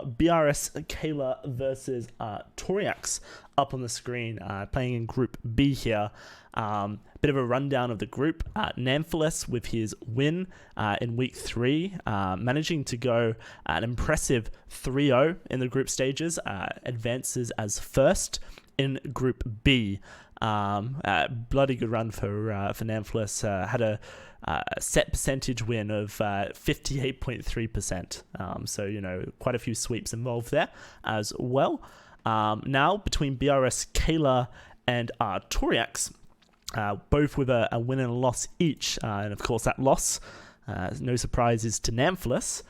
got brskaylor versus arturiax up on the screen, playing in Group B here. Bit of a rundown of the group. Namphalis with his win in week 3, managing to go an impressive 3-0 in the group stages, advances as first in Group B. Bloody good run for Namphalis. Had a set percentage win of 58.3%. So, quite a few sweeps involved there as well. Now, between brskaylor and arturiax, both with a win and a loss each. And of course, that loss, no surprises to Namphalis.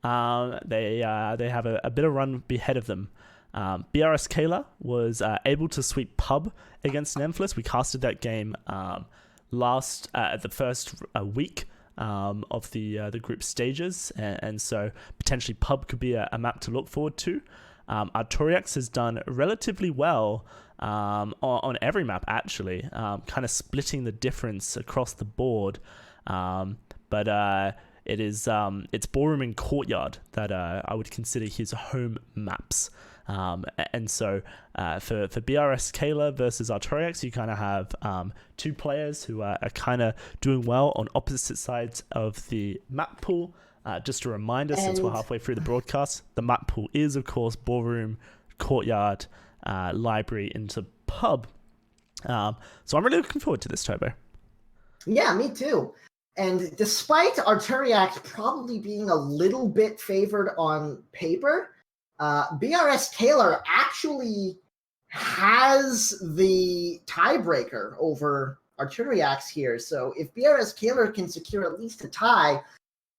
They have a bit of run ahead of them. brskaylor was able to sweep pub against Namphalis. We casted that game the first week of the group stages, and so potentially pub could be a map to look forward to. Arturiax has done relatively well on every map, actually, kind of splitting the difference across the board. But it's Ballroom and Courtyard that I would consider his home maps. And so for brskaylor versus arturiax, you kind of have two players who are kind of doing well on opposite sides of the map pool. Just a reminder, since we're halfway through the broadcast, the map pool is, of course, Ballroom, Courtyard, Library into Pub. So I'm really looking forward to this, Turbo. Yeah, me too. And despite arturiax probably being a little bit favored on paper, brskaylor actually has the tiebreaker over arturiax here. So if brskaylor can secure at least a tie,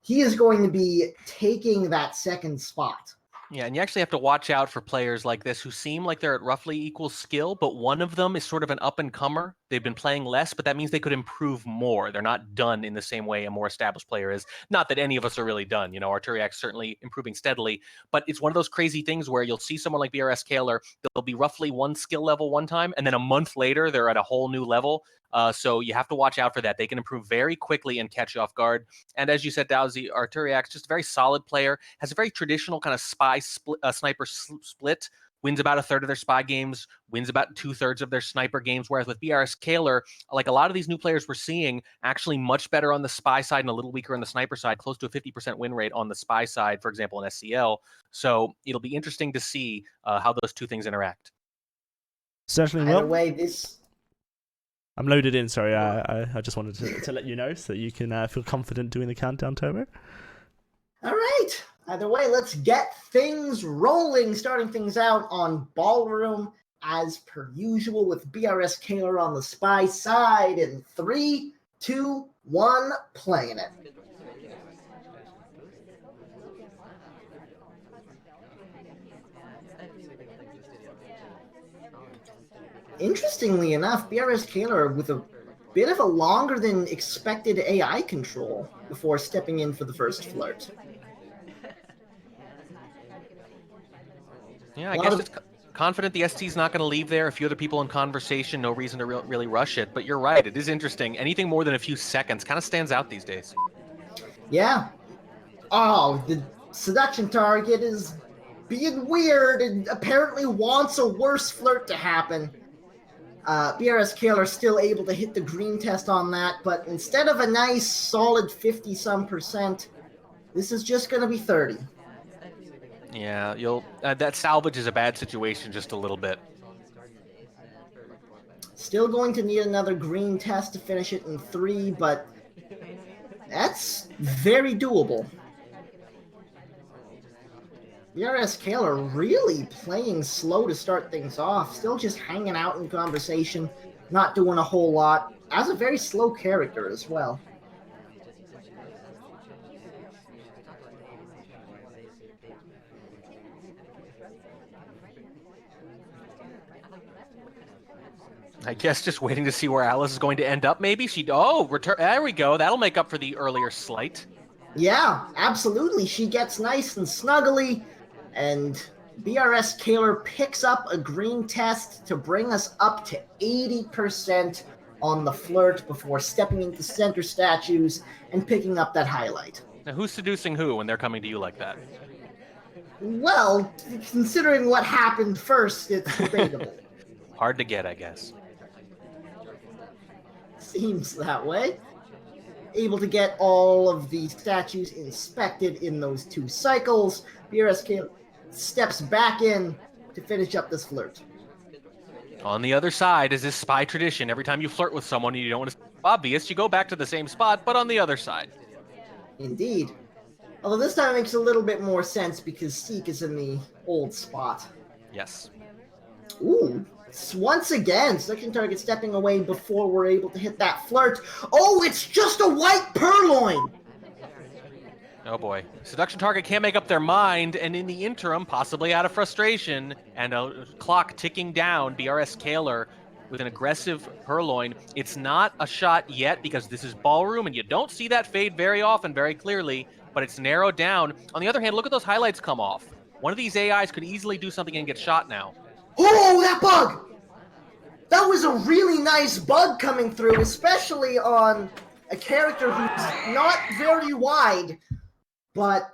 he is going to be taking that second spot. Yeah, and you actually have to watch out for players like this who seem like they're at roughly equal skill, but one of them is sort of an up-and-comer. They've been playing less, but that means they could improve more. They're not done in the same way a more established player is. Not that any of us are really done. Arturiax certainly improving steadily, but it's one of those crazy things where you'll see someone like brskaylor, they'll be roughly one skill level one time, and then a month later, they're at a whole new level. So you have to watch out for that. They can improve very quickly and catch you off guard. And as you said, Dowsy, arturiax, just a very solid player, has a very traditional kind of sniper split, wins about a third of their spy games, wins about 2/3 of their sniper games, whereas with brskaylor, like a lot of these new players we're seeing, actually much better on the spy side and a little weaker on the sniper side, close to a 50% win rate on the spy side, for example, in SCL. So it'll be interesting to see how those two things interact. Certainly Either will. way, I'm loaded in, sorry. I just wanted to let you know so that you can feel confident doing the countdown, Turbo. All right. Either way, let's get things rolling, starting things out on Ballroom, as per usual, with brskaylor on the spy side in 3, 2, 1, playing it. Interestingly enough, brskaylor with a bit of a longer than expected AI control before stepping in for the first flirt. Yeah, I guess it's confident the ST's not going to leave there. A few other people in conversation, no reason to really rush it. But you're right, it is interesting. Anything more than a few seconds kind of stands out these days. Yeah. Oh, the seduction target is being weird and apparently wants a worse flirt to happen. brskaylor still able to hit the green test on that, but instead of a nice solid 50-some%, this is just going to be 30. Yeah, that salvage is a bad situation just a little bit. Still going to need another green test to finish it in 3, but that's very doable. brskaylor really playing slow to start things off, still just hanging out in conversation, not doing a whole lot, as a very slow character as well. I guess just waiting to see where Alice is going to end up, maybe? There we go. That'll make up for the earlier slight. Yeah, absolutely. She gets nice and snuggly, and brskaylor picks up a green test to bring us up to 80% on the flirt before stepping into center statues and picking up that highlight. Now, who's seducing who when they're coming to you like that? Well, considering what happened first, it's debatable. Hard to get, I guess. Seems that way. Able to get all of the statues inspected in those 2 cycles. BRSK steps back in to finish up this flirt. On the other side is this spy tradition. Every time you flirt with someone you don't want to seem obvious, you go back to the same spot, but on the other side. Indeed. Although this time it makes a little bit more sense because Seek is in the old spot. Yes. Ooh. Once again, selection target stepping away before we're able to hit that flirt. Oh, it's just a white purloin! Oh boy. Seduction target can't make up their mind, and in the interim, possibly out of frustration, and a clock ticking down, brskaylor with an aggressive purloin. It's not a shot yet because this is ballroom, and you don't see that fade very often, very clearly, but it's narrowed down. On the other hand, look at those highlights come off. One of these AIs could easily do something and get shot now. Oh, that bug! That was a really nice bug coming through, especially on a character who's not very wide, but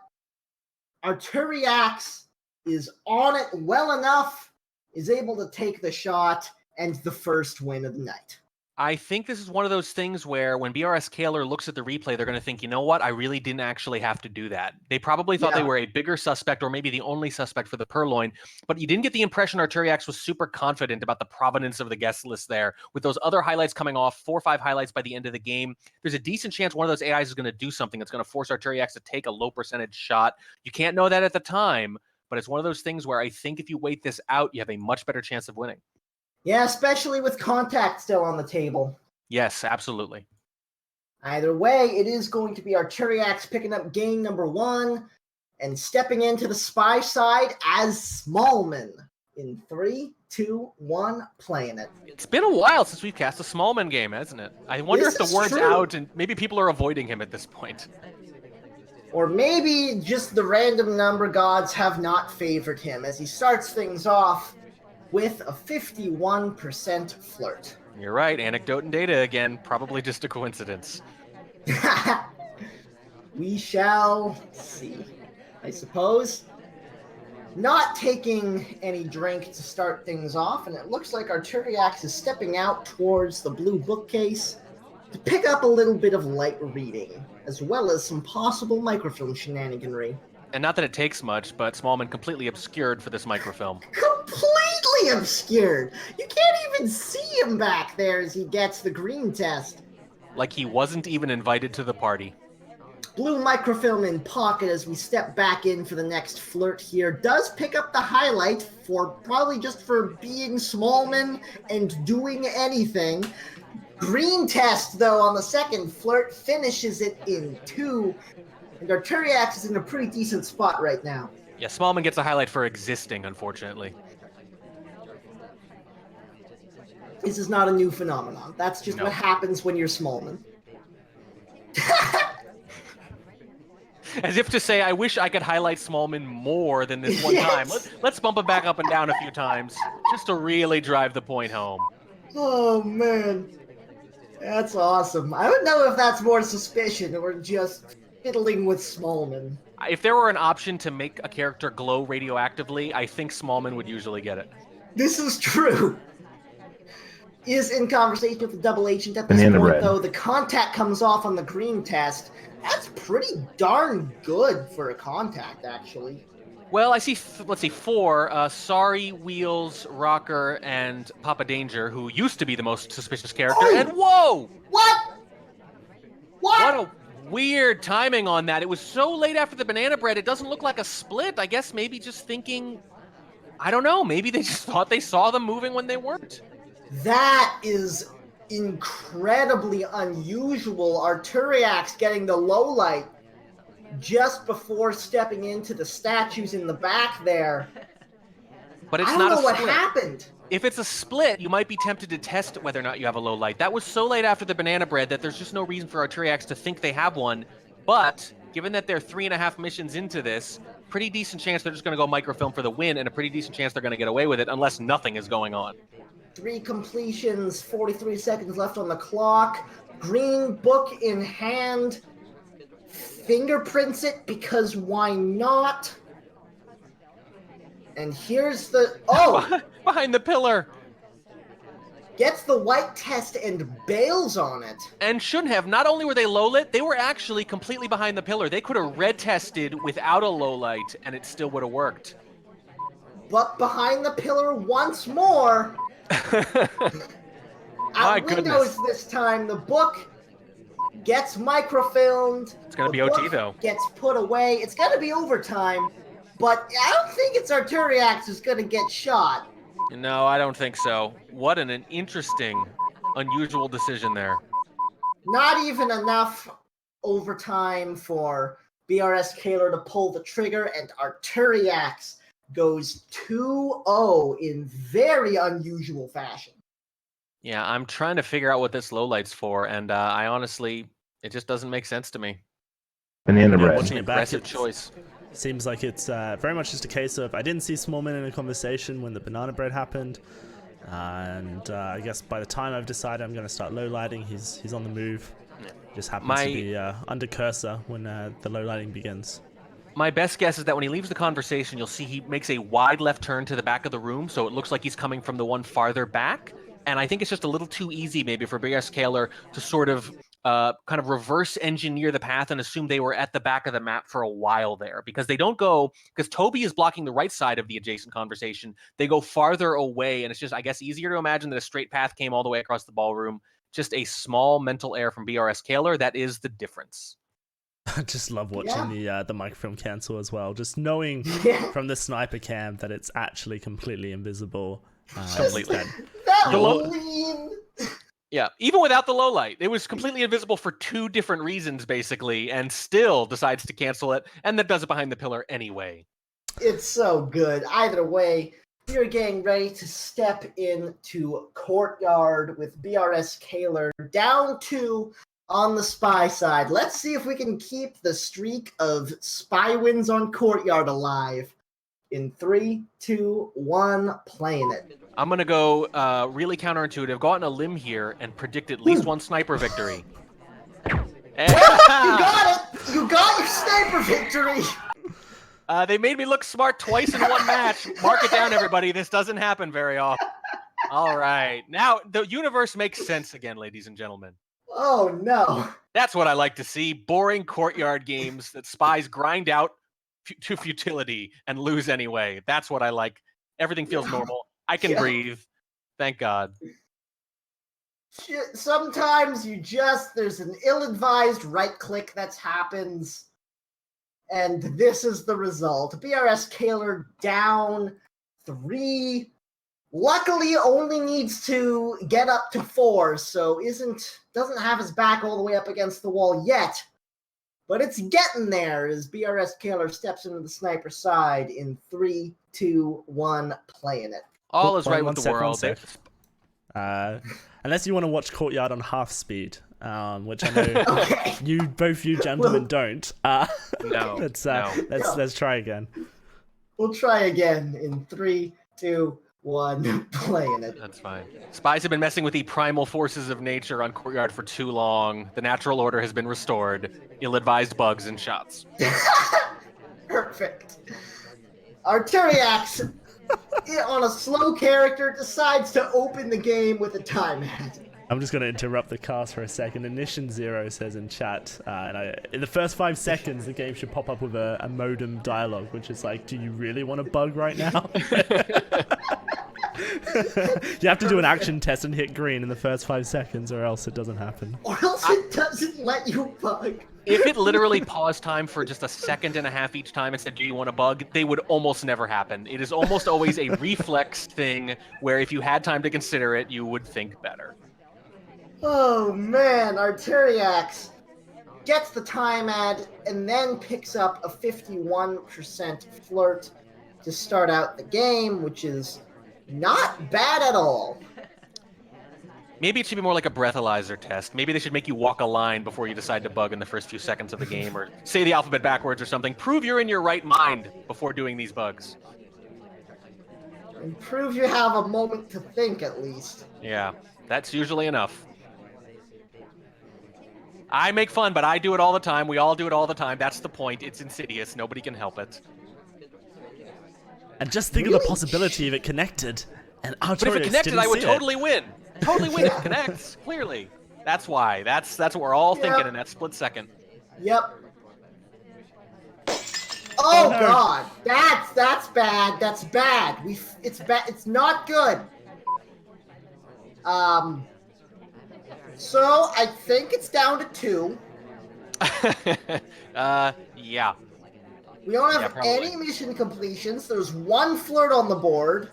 arturiax is on it well enough, is able to take the shot, and the first win of the night. I think this is one of those things where when brskaylor looks at the replay, they're going to think, you know what, I really didn't actually have to do that. They probably thought they were a bigger suspect or maybe the only suspect for the purloin, but you didn't get the impression arturiax was super confident about the provenance of the guest list there. With those other highlights coming off, 4 or 5 highlights by the end of the game, there's a decent chance one of those AIs is going to do something that's going to force arturiax to take a low percentage shot. You can't know that at the time, but it's one of those things where I think if you wait this out, you have a much better chance of winning. Yeah, especially with contact still on the table. Yes, absolutely. Either way, it is going to be arturiax picking up game number 1 and stepping into the spy side as Smallman in 3, 2, 1, playing it. It's been a while since we've cast a Smallman game, hasn't it? I wonder if the word's out and maybe people are avoiding him at this point. Or maybe just the random number gods have not favored him as he starts things off with a 51% flirt. You're right, anecdote and data again, probably just a coincidence. We shall see, I suppose. Not taking any drink to start things off, and it looks like arturiax is stepping out towards the blue bookcase to pick up a little bit of light reading, as well as some possible microfilm shenaniganry. And not that it takes much, but Smallman completely obscured for this microfilm. Completely obscured! You can't even see him back there as he gets the green test. Like he wasn't even invited to the party. Blue microfilm in pocket as we step back in for the next flirt here. Does pick up the highlight for probably just for being Smallman and doing anything. Green test, though, on the second flirt, finishes it in 2. And arturiax is in a pretty decent spot right now. Yeah, Smallman gets a highlight for existing, unfortunately. This is not a new phenomenon. That's just what happens when you're Smallman. As if to say, I wish I could highlight Smallman more than this one time. Let's bump him back up and down a few times, just to really drive the point home. Oh, man. That's awesome. I don't know if that's more suspicion or just fiddling with Smallman. If there were an option to make a character glow radioactively, I think Smallman would usually get it. This is true. Is in conversation with the double agent at this point, though. The contact comes off on the green test. That's pretty darn good for a contact, actually. Well, I see, let's see, 4. Sorry, Wheels, Rocker, and Papa Danger, who used to be the most suspicious character. Oh! And whoa! What? What a weird timing on that. It was so late after the banana bread, it doesn't look like a split. I guess maybe just thinking, I don't know, maybe they just thought they saw them moving when they weren't. That is incredibly unusual. Arturiax getting the low light just before stepping into the statues in the back there. But it's not a split. I don't know what happened. If it's a split, you might be tempted to test whether or not you have a low light. That was so late after the banana bread that there's just no reason for arturiax to think they have one. But given that they're 3.5 missions into this, pretty decent chance they're just going to go microfilm for the win, and a pretty decent chance they're going to get away with it unless nothing is going on. 3 completions, 43 seconds left on the clock. Green book in hand. Fingerprints it because why not? And here's the... Oh! Behind the pillar! Gets the white test and bails on it. And shouldn't have. Not only were they low lit, they were actually completely behind the pillar. They could have red tested without a low light, and it still would have worked. But behind the pillar once more. Out windows this time. The book gets microfilmed. It's going to be OT, though. Gets put away. It's going to be overtime. But I don't think it's Arturiax who's going to get shot. No, I don't think so. What an interesting, unusual decision there. Not even enough overtime for brskaylor to pull the trigger, and Arturiax goes 2-0 in very unusual fashion. Yeah, I'm trying to figure out what this low light's for, and I honestly, it just doesn't make sense to me. Banana bread. Watching it back, Aggressive choice. Seems like it's very much just a case of I didn't see Smallman in a conversation when the banana bread happened, and I guess by the time I've decided I'm going to start low lighting, he's on the move. Just happens to be under cursor when the low lighting begins. My best guess is that when he leaves the conversation, you'll see he makes a wide left turn to the back of the room, so it looks like he's coming from the one farther back. And I think it's just a little too easy maybe for brskaylor to sort of kind of reverse engineer the path and assume they were at the back of the map for a while there, because they don't go, because Toby is blocking the right side of the adjacent conversation. They go farther away, and it's just, I guess, easier to imagine that a straight path came all the way across the ballroom. Just a small mental error from brskaylor. That is the difference. I just love watching the microfilm cancel as well. Just knowing from the sniper cam that it's actually completely invisible. Completely. That lean. Yeah, even without the low light, it was completely invisible for two different reasons, basically, and still decides to cancel it, and then does it behind the pillar anyway. It's so good. Either way, we're getting ready to step into courtyard with brskaylor down 2 on the spy side. Let's see if we can keep the streak of spy wins on courtyard alive. In 3, 2, 1, playing it. I'm going to go really counterintuitive, go out on a limb here, and predict at least one sniper victory. You got it! You got your sniper victory! They made me look smart twice in one match. Mark it down, everybody. This doesn't happen very often. All right. Now, the universe makes sense again, ladies and gentlemen. Oh, no. That's what I like to see. Boring courtyard games that spies grind out to futility and lose anyway. That's what I like. Everything feels normal. I can breathe. Thank God. Sometimes there's an ill-advised right click that happens, and this is the result. brskaylor down 3. Luckily, only needs to get up to 4, so doesn't have his back all the way up against the wall yet. But it's getting there as brskaylor steps into the sniper side in 3, 2, 1, playing it. All is right with the world. Unless you want to watch Courtyard on half speed, which I know both you gentlemen don't. No. Let's try again. We'll try again in 3, 2, 1, playing it. That's fine. Spies have been messing with the primal forces of nature on Courtyard for too long. The natural order has been restored. Ill-advised bugs and shots. Perfect. Arturiax, on a slow character, decides to open the game with a time ad. I'm just going to interrupt the cast for a second. Ignition Zero says in chat, in the first 5 seconds, the game should pop up with a modem dialogue, which is like, do you really want to bug right now? You have to do an action test and hit green in the first 5 seconds, or else it doesn't happen. Or else it doesn't let you bug. If it literally paused time for just a second and a half each time and said, do you want to bug, they would almost never happen. It is almost always a reflex thing where if you had time to consider it, you would think better. Oh man, Arturiax gets the time ad and then picks up a 51% flirt to start out the game, which is not bad at all. Maybe it should be more like a breathalyzer test. Maybe they should make you walk a line before you decide to bug in the first few seconds of the game, or say the alphabet backwards or something. Prove you're in your right mind before doing these bugs. And prove you have a moment to think, at least. Yeah, that's usually enough. I make fun, but I do it all the time. We all do it all the time. That's the point. It's insidious. Nobody can help it. And just think of the possibility if it connected. And But if it connected, I would totally win. Totally win if it connects, clearly. That's why. That's what we're all thinking in that split second. Yep. Oh, no. God, that's bad. That's bad. It's bad. It's not good. So I think it's down to 2. Yeah. We don't have probably. any mission completions. There's 1 flirt on the board,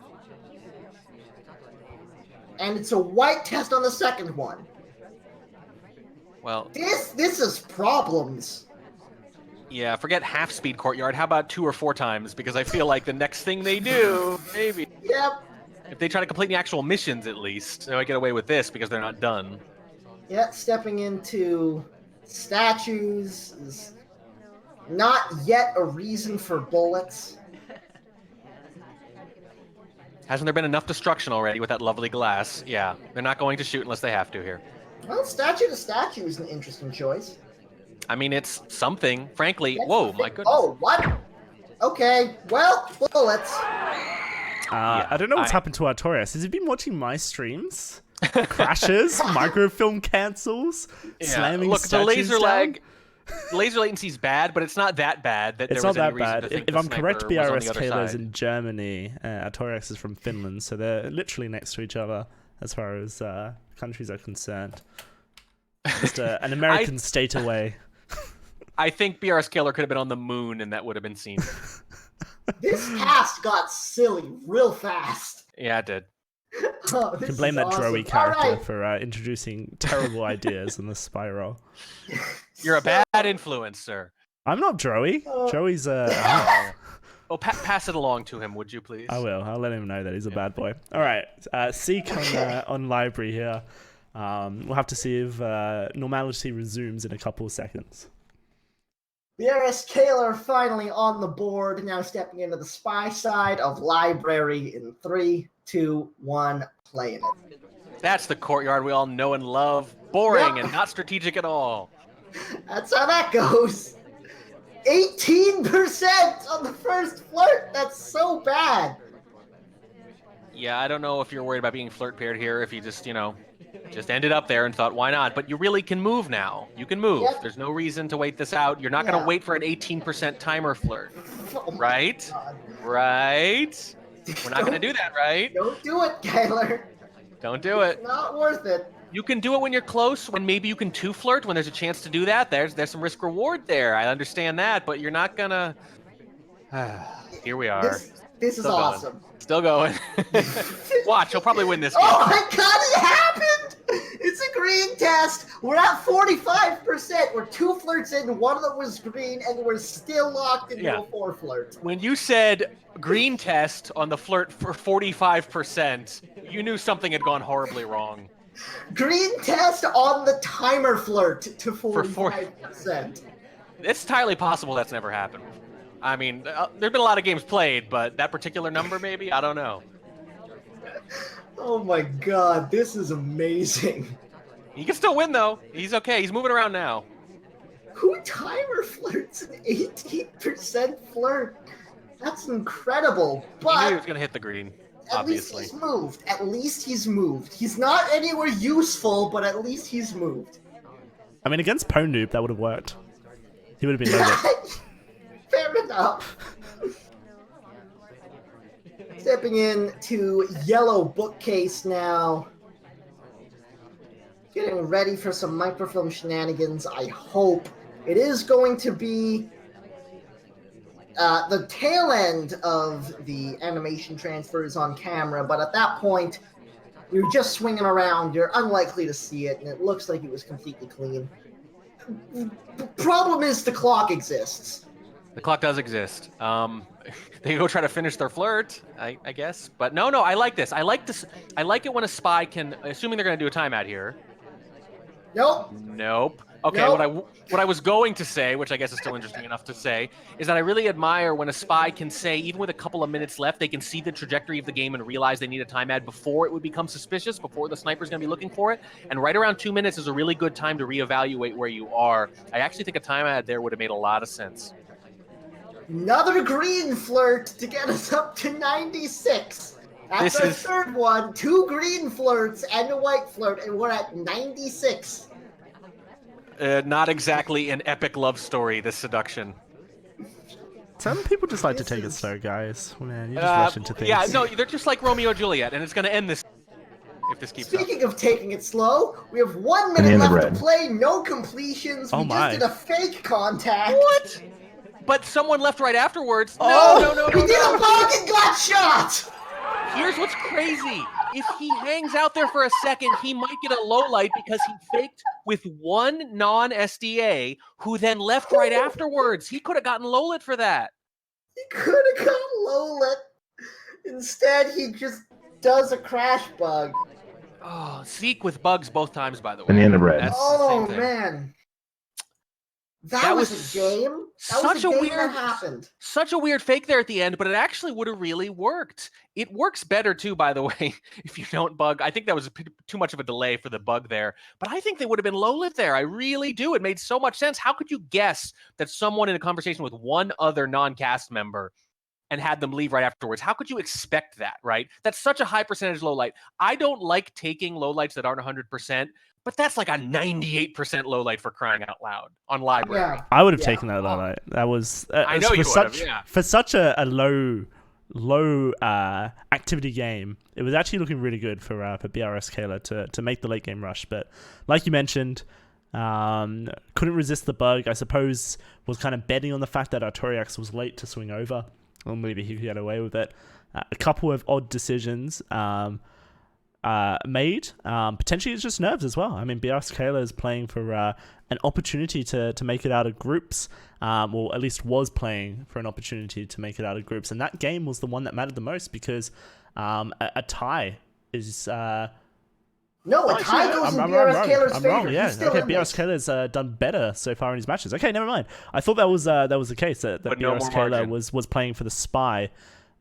and it's a white test on the second one. Well, this is problems. yeah, forget half-speed courtyard. How about 2 or 4 times? Because I feel like the next thing they do, maybe. Yep. If they try to complete the actual missions, at least, they might get away with this because they're not done. Yeah, stepping into statues is not yet a reason for bullets. Hasn't there been enough destruction already with that lovely glass? Yeah, they're not going to shoot unless they have to here. Well, statue to statue is an interesting choice. I mean, it's something. Frankly, That's whoa, the thing. my goodness. Oh, what? Okay, well, bullets. I don't know what's happened to Arturiax. Has he been watching my streams? Crashes, microfilm cancels, slamming Look, the statues down? laser latency's bad, but it's not that bad that It's there not was any that reason bad. to think If the I'm correct, sniper was on the other brskaylor is side. in Germany. Arturiax is from Finland, so they're literally next to each other as far as countries are concerned. Just an American state away. I think brskaylor could have been on the moon, and that would have been seen. This cast got silly real fast. Yeah, it did. Oh, You can blame that Drowy character for introducing terrible ideas in the spiral. You're a bad influence, sir. I'm not Drowy. Drowy's Oh, pass it along to him, would you please? I will. I'll let him know that he's a bad boy. All right. Seek on library here. We'll have to see if normality resumes in a couple of seconds. brskaylor finally on the board, now stepping into the spy side of library in 3, 2, 1, playing it. That's the courtyard we all know and love. Boring and not strategic at all. That's how that goes. 18% on the first flirt. That's so bad. Yeah, I don't know if you're worried about being flirt paired here, if you just, just ended up there and thought, why not? But you really can move now. You can move. Yep. There's no reason to wait this out. You're not going to wait for an 18% timer flirt. Oh my Right? God. Right? We're not going to do that, right? Don't do it, Kaylor. Don't do it. Not worth it. You can do it when you're close, when maybe you can 2-flirt, when there's a chance to do that. There's some risk reward there. I understand that, but you're not gonna... Here we are. This is Still going. awesome. Still going. Watch, he'll probably win this game. Oh my God, it happened! It's a green test. We're at 45%. We're 2 flirts in, one of them was green, and we're still locked into a 4 flirt. When you said green test on the flirt for 45%, you knew something had gone horribly wrong. Green test on the timer flirt to 45%. It's entirely possible that's never happened. I mean, there've been a lot of games played, but that particular number, maybe? I don't know. Oh my God, this is amazing. He can still win, though. He's okay. He's moving around now. Who timer flirts an 18% flirt? That's incredible. He knew he But was going to hit the green, at obviously. least he's moved. At least he's moved. He's not anywhere useful, but at least he's moved. I mean, against Pwn Noob, that would have worked. He would have been loaded. Fair enough. Stepping in to yellow bookcase now. Getting ready for some microfilm shenanigans, I hope. It is going to be the tail end of the animation transfers on camera, but at that point, you're just swinging around, you're unlikely to see it, and it looks like it was completely clean. The problem is the clock exists. The clock does exist. They go try to finish their flirt, I guess. But no, I like this. I like this. I like it when a spy can, assuming they're going to do a timeout here. Nope. Okay, Nope. what I was going to say, which I guess is still interesting enough to say, is that I really admire when a spy can say, even with a couple of minutes left, they can see the trajectory of the game and realize they need a time ad before it would become suspicious, before the sniper's going to be looking for it. And right around 2 minutes is a really good time to reevaluate where you are. I actually think a time ad there would have made a lot of sense. Another green flirt to get us up to 96. That's our third one. 2 green flirts and a white flirt, and we're at 96. Not exactly an epic love story, this seduction. Some people just like to take it slow, guys. Man, you just rush into things. Yeah, no, they're just like Romeo and Juliet, and it's going to end this if this keeps Speaking of taking it slow, we have 1 minute left to play. No completions. We just did a fake contact. What? But someone left right afterwards. No. We did a bug and got shot. Here's what's crazy. If he hangs out there for a second, he might get a low light because he faked with one non-SDA who then left right afterwards. He could have gotten low lit for that. He could have gotten low lit. Instead, he just does a crash bug. Oh, Zeke with bugs both times, by the way. Banana bread. That's oh, the same thing. Man. That was a game. That was a game that happened. Such a weird fake there at the end, but it actually would have really worked. It works better too, by the way, if you don't bug. I think that was too much of a delay for the bug there, but I think they would have been low lit there. I really do. It made so much sense. How could you guess that someone in a conversation with one other non-cast member and had them leave right afterwards? How could you expect that, right? That's such a high percentage low light. I don't like taking low lights that aren't 100%. But that's like a 98% low light for crying out loud on library. Yeah. I would have taken that low light. That was I know you would have, yeah. For such a low activity game. It was actually looking really good for brskaylor to make the late game rush. But like you mentioned, couldn't resist the bug. I suppose was kind of betting on the fact that arturiax was late to swing over, or maybe he could get away with it. A couple of odd decisions. Made. Potentially it's just nerves as well. I mean, brskaylor is playing for an opportunity to make it out of groups, or at least was playing for an opportunity to make it out of groups. And that game was the one that mattered the most because a tie is... No, a tie goes in brskaylor's favor. Wrong, yeah. Okay, brskaylor's done better so far in his matches. Okay, never mind. I thought that was the case, that brskaylor was playing for the spy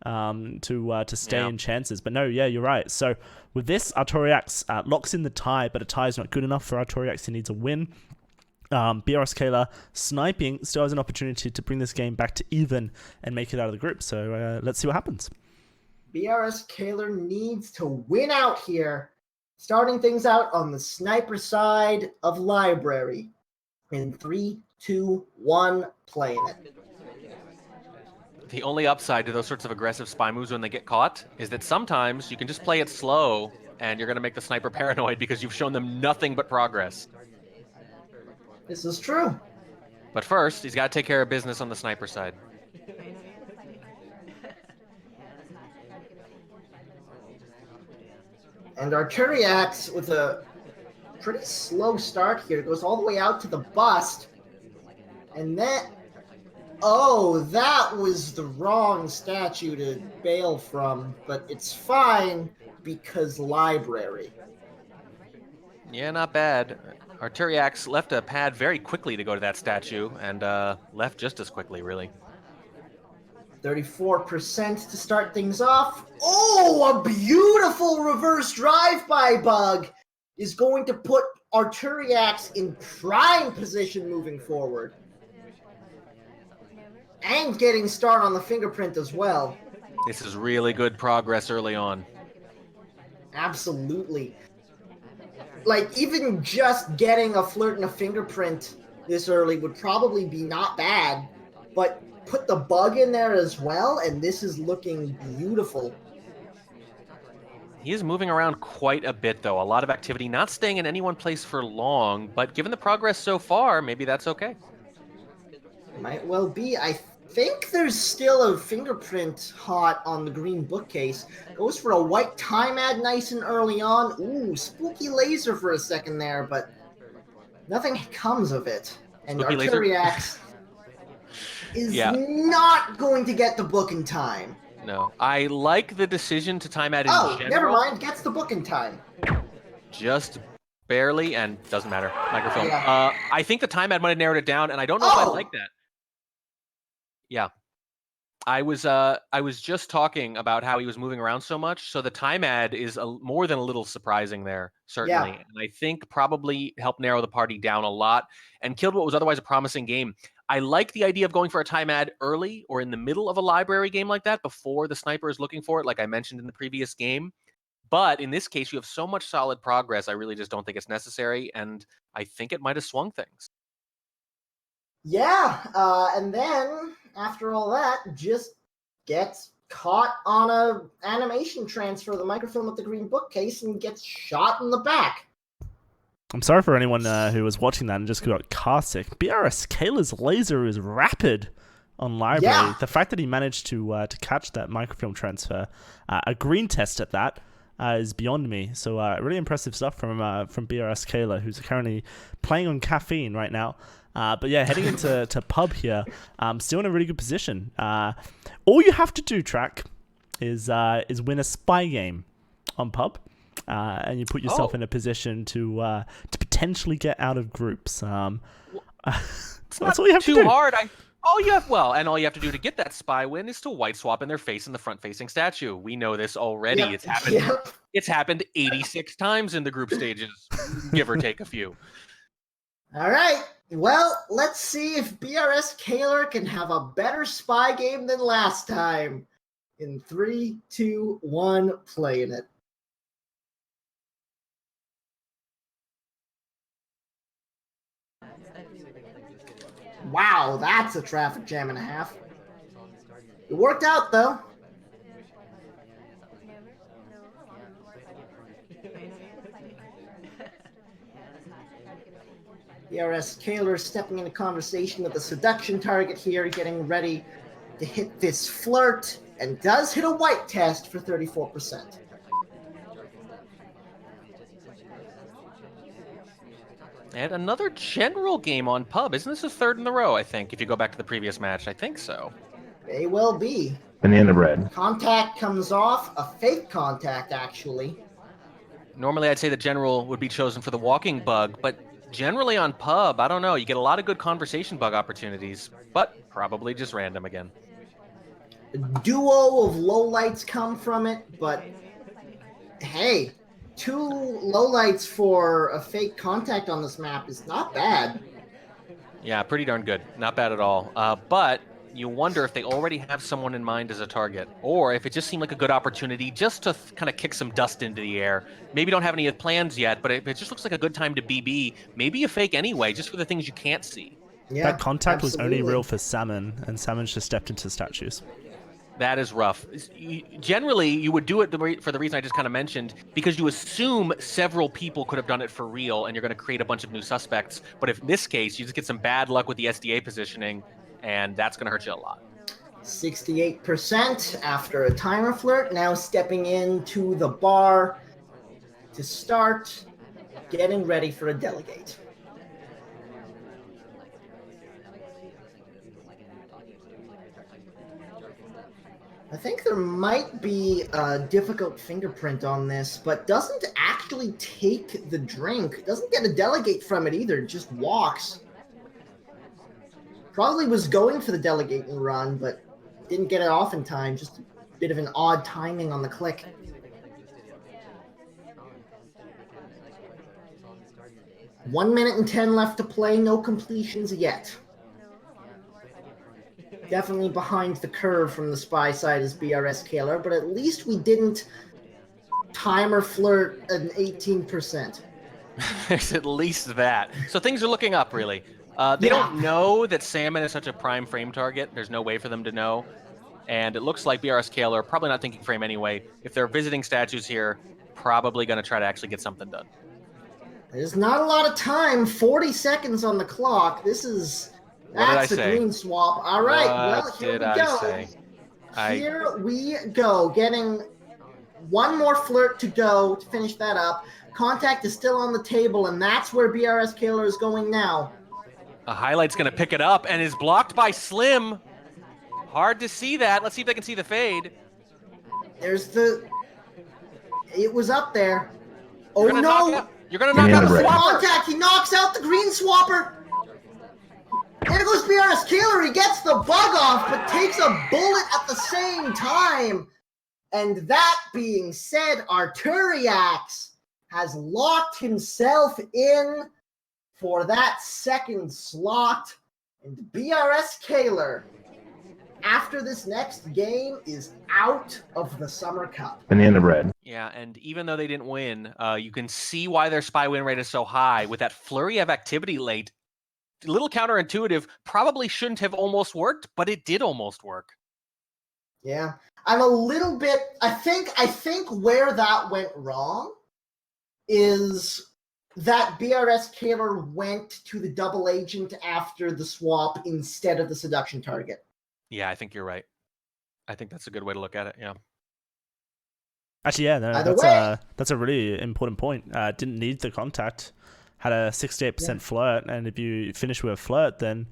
to stay in chances. But no, yeah, you're right. So with this, arturiax locks in the tie, but a tie is not good enough for arturiax. He needs a win. brskaylor sniping still has an opportunity to bring this game back to even and make it out of the group. So let's see what happens. brskaylor needs to win out here. Starting things out on the sniper side of library. In 3, 2, 1, playing it. The only upside to those sorts of aggressive spy moves when they get caught is that sometimes you can just play it slow and you're going to make the sniper paranoid because you've shown them nothing but progress. This is true. But first, he's got to take care of business on the sniper side. And arturiax, with a pretty slow start here, goes all the way out to the bust. And then... Oh, that was the wrong statue to bail from, but it's fine because library. Yeah, not bad. arturiax left a pad very quickly to go to that statue, and left just as quickly, really. 34% to start things off. Oh, a beautiful reverse drive-by bug is going to put arturiax in prime position moving forward. And getting start on the fingerprint as well. This is really good progress early on. Absolutely. Like, even just getting a flirt and a fingerprint this early would probably be not bad, but put the bug in there as well, and this is looking beautiful. He is moving around quite a bit, though. A lot of activity, not staying in any one place for long, but given the progress so far, maybe that's okay. Might well be. I think there's still a fingerprint hot on the green bookcase. Goes for a white time ad nice and early on. Ooh, spooky laser for a second there, but nothing comes of it. And arturiax is not going to get the book in time. No. I like the decision to time ad in general. Oh, never mind. Gets the book in time. Just barely, and doesn't matter. Microfilm. Yeah. I think the time ad might have narrowed it down, and I don't know if I like that. Yeah. I was just talking about how he was moving around so much, so the time ad is more than a little surprising there, certainly. Yeah. And I think probably helped narrow the party down a lot and killed what was otherwise a promising game. I like the idea of going for a time ad early or in the middle of a library game like that before the sniper is looking for it, like I mentioned in the previous game. But in this case, you have so much solid progress, I really just don't think it's necessary, and I think it might have swung things. Yeah, and then after all that, just gets caught on a animation transfer of the microfilm with the green bookcase and gets shot in the back. I'm sorry for anyone who was watching that and just got car sick. brskaylor's laser is rapid on library. Yeah. The fact that he managed to catch that microfilm transfer, a green test at that, is beyond me. So really impressive stuff from brskaylor, who's currently playing on caffeine right now. But yeah, heading into pub here, still in a really good position. All you have to do, Track, is win a spy game on pub, and you put yourself in a position to potentially get out of groups. That's all you have to do. Too hard. All you have to do to get that spy win is to white swap in their face in the front-facing statue. We know this already. Yep. It's happened. Yep. It's happened 86 times in the group stages, give or take a few. All right. Well, let's see if brskaylor can have a better spy game than last time. In 3, 2, 1, playing it. Wow, that's a traffic jam and a half. It worked out, though. brskaylor stepping into conversation with a seduction target here, getting ready to hit this flirt, and does hit a white test for 34%. And another general game on pub. Isn't this the third in a row, I think, if you go back to the previous match? I think so. May well be. Banana bread. Contact comes off, a fake contact, actually. Normally, I'd say the general would be chosen for the walking bug, but generally on pub, I don't know. You get a lot of good conversation bug opportunities, but probably just random again. A duo of lowlights come from it, but hey, 2 lowlights for a fake contact on this map is not bad. Yeah, pretty darn good. Not bad at all. But you wonder if they already have someone in mind as a target, or if it just seemed like a good opportunity just to kind of kick some dust into the air. Maybe don't have any plans yet, but it just looks like a good time to BB. Maybe a fake anyway, just for the things you can't see. Yeah, That contact was only absolutely. real for Salmon, and Salmon's just stepped into statues. That is rough. Generally, you would do it for the reason I just kind of mentioned, because you assume several people could have done it for real, and you're going to create a bunch of new suspects. But if in this case, you just get some bad luck with the SDA positioning, and that's going to hurt you a lot. 68% after a timer flirt, now stepping into the bar to start getting ready for a delegate. I think there might be a difficult fingerprint on this, but doesn't actually take the drink. Doesn't get a delegate from it either, just walks. Probably was going for the delegate and run, but didn't get it off in time. Just a bit of an odd timing on the click. One minute and 10 left to play, no completions yet. Definitely behind the curve from the spy side is brskaylor, but at least we didn't timer flirt an 18%. There's at least that. So things are looking up, really. They don't know that Salmon is such a prime frame target. There's no way for them to know. And it looks like brskaylor probably not thinking frame anyway. If they're visiting statues here, probably going to try to actually get something done. There's not a lot of time. 40 seconds on the clock. That's the green swap. All right, well, here we go. Here we go. Getting one more flirt to go to finish that up. Contact is still on the table, and that's where brskaylor is going now. A highlight's going to pick it up and is blocked by Slim. Hard to see that. Let's see if they can see the fade. It was up there. Oh, no. You're going to knock out the swapper. Contact. He knocks out the green swapper. There goes brskaylor. He gets the bug off, but takes a bullet at the same time. And that being said, arturiax has locked himself in for that second slot. And brskaylor, after this next game, is out of the Summer Cup. Banana bread. Yeah, and even though they didn't win, you can see why their spy win rate is so high. With that flurry of activity late, a little counterintuitive, probably shouldn't have almost worked, but it did almost work. Yeah, I'm a little bit. I think where that went wrong is that brskaylor went to the double agent after the swap instead of the seduction target. Yeah, I think you're right. I think that's a good way to look at it. Yeah. Actually, yeah, no, that's a really important point. Didn't need the contact. Had a 68% flirt, and if you finish with a flirt, then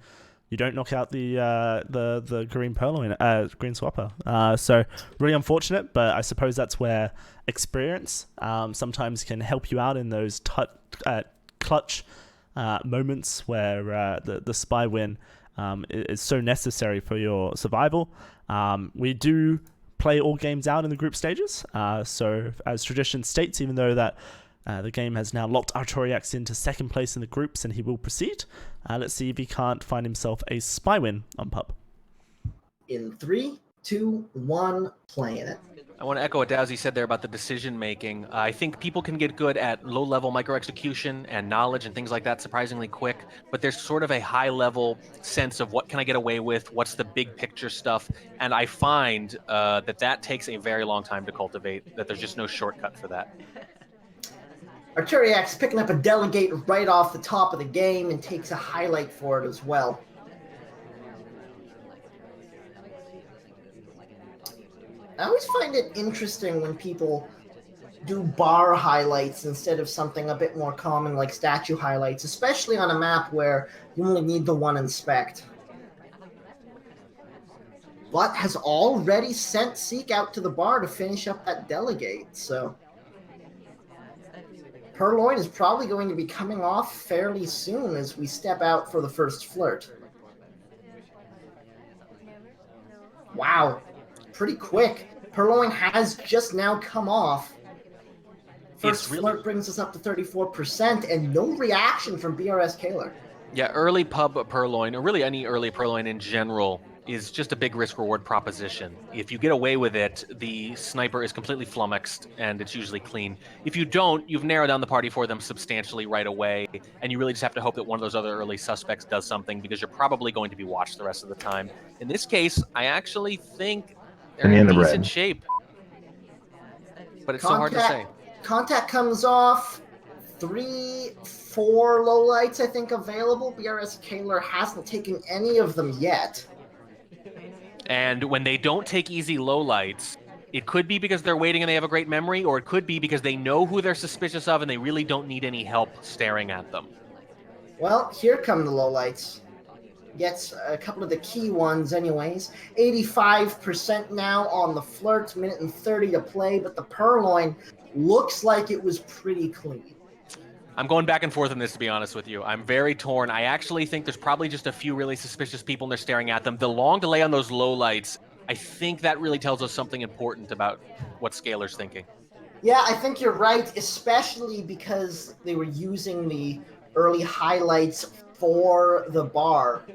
you don't knock out the green purloin, green swapper. So really unfortunate, but I suppose that's where experience sometimes can help you out in those clutch moments where the spy win is so necessary for your survival. We do play all games out in the group stages. So as tradition states, even though that the game has now locked arturiax into second place in the groups and he will proceed, let's see if he can't find himself a spy win on pub. In 3, 2, 1, playing it. I want to echo what Dowsy said there about the decision making. I think people can get good at low-level micro-execution and knowledge and things like that surprisingly quick, but there's sort of a high-level sense of what can I get away with, what's the big picture stuff, and I find that takes a very long time to cultivate, that there's just no shortcut for that. arturiax picking up a delegate right off the top of the game and takes a highlight for it as well. I always find it interesting when people do bar highlights instead of something a bit more common like statue highlights, especially on a map where you only need the one inspect. But has already sent Seek out to the bar to finish up that delegate, so Purloin is probably going to be coming off fairly soon as we step out for the first flirt. Wow. Pretty quick. Purloin has just now come off. First flirt brings us up to 34%, and no reaction from brskaylor. Yeah, early pub purloin, or really any early purloin in general, is just a big risk-reward proposition. If you get away with it, the sniper is completely flummoxed, and it's usually clean. If you don't, you've narrowed down the party for them substantially right away, and you really just have to hope that one of those other early suspects does something, because you're probably going to be watched the rest of the time. In this case, I actually think they're in decent shape. But it's so hard to say. Contact comes off. 3, 4 lowlights, I think, available. brskaylor hasn't taken any of them yet. And when they don't take easy lowlights, it could be because they're waiting and they have a great memory, or it could be because they know who they're suspicious of and they really don't need any help staring at them. Well, here come the lowlights. Gets a couple of the key ones anyways. 85% now on the flirt, minute and 30 to play, but the purloin looks like it was pretty clean. I'm going back and forth on this, to be honest with you. I'm very torn. I actually think there's probably just a few really suspicious people and they're staring at them. The long delay on those lowlights, I think that really tells us something important about what Scaylor's thinking. Yeah, I think you're right, especially because they were using the early highlights for the bar.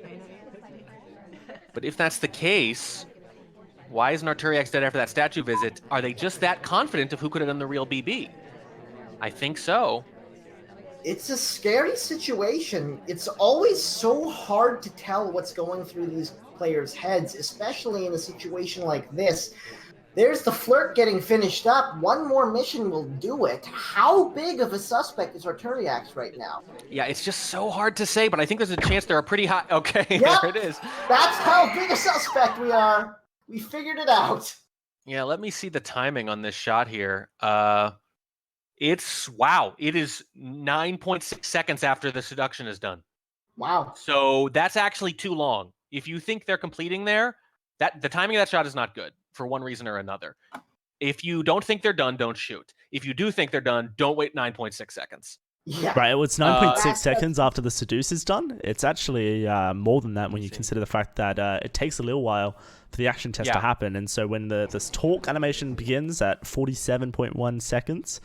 But if that's the case, why isn't arturiax dead after that statue visit? Are they just that confident of who could have done the real BB? I think so. It's a scary situation. It's always so hard to tell what's going through these players' heads, especially in a situation like this. There's the flirt getting finished up. One more mission will do it. How big of a suspect is arturiax right now? Yeah, it's just so hard to say, but I think there's a chance they're a pretty high... Okay, yep, there it is. That's how big a suspect we are. We figured it out. Yeah, let me see the timing on this shot here. Wow, it is 9.6 seconds after the seduction is done. Wow. So that's actually too long. If you think they're completing there, the timing of that shot is not good for one reason or another. If you don't think they're done, don't shoot. If you do think they're done, don't wait 9.6 seconds. Yeah. Right, it's 9.6 seconds after the seduce is done. It's actually more than that when you consider the fact that it takes a little while for the action test to happen. And so when this talk animation begins at 47.1 seconds,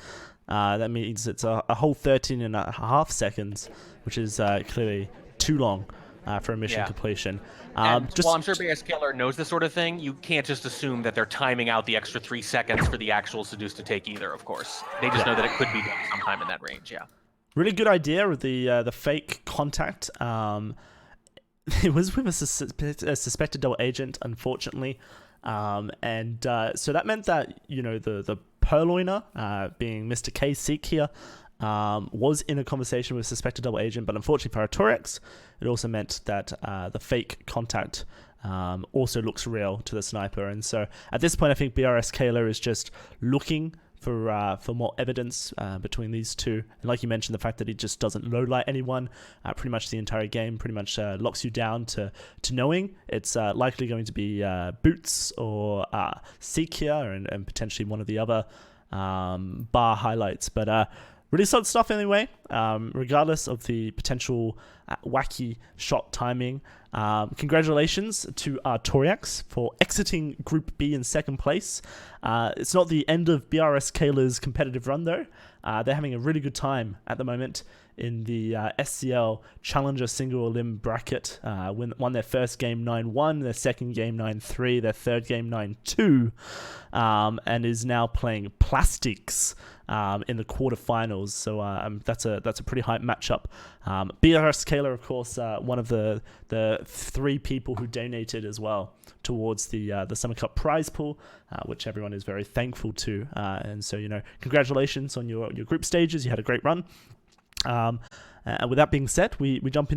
that means it's a whole 13 and a half seconds, which is clearly too long for a mission Yeah. completion. And while I'm sure brskaylor knows this sort of thing, you can't just assume that they're timing out the extra 3 seconds for the actual seduce to take either, of course. They just know that it could be done sometime in that range, yeah. Really good idea with the fake contact. It was with a suspected double agent, unfortunately. So that meant that, the purloiner, being Mr. K Seek here, was in a conversation with suspected double agent, but unfortunately for arturiax, it also meant that the fake contact also looks real to the sniper. And so at this point, I think brskaylor is just looking for more evidence between these two. And like you mentioned, the fact that he just doesn't low light anyone pretty much the entire game, pretty much locks you down to knowing it's likely going to be Boots or Seek here, and potentially one of the other bar highlights. But really solid stuff anyway, regardless of the potential wacky shot timing. Congratulations to arturiax for exiting Group B in second place. It's not the end of brskaylor's competitive run, though. They're having a really good time at the moment in the SCL Challenger Single Elim bracket. Won their first game 9-1, their second game 9-3, their third game 9-2, and is now playing Plastics in the quarterfinals. So that's a pretty hype matchup. brskaylor, of course, one of the 3 people who donated as well towards the Summer Cup prize pool, which everyone is very thankful to. And so, congratulations on your group stages. You had a great run. And with that being said, we jump into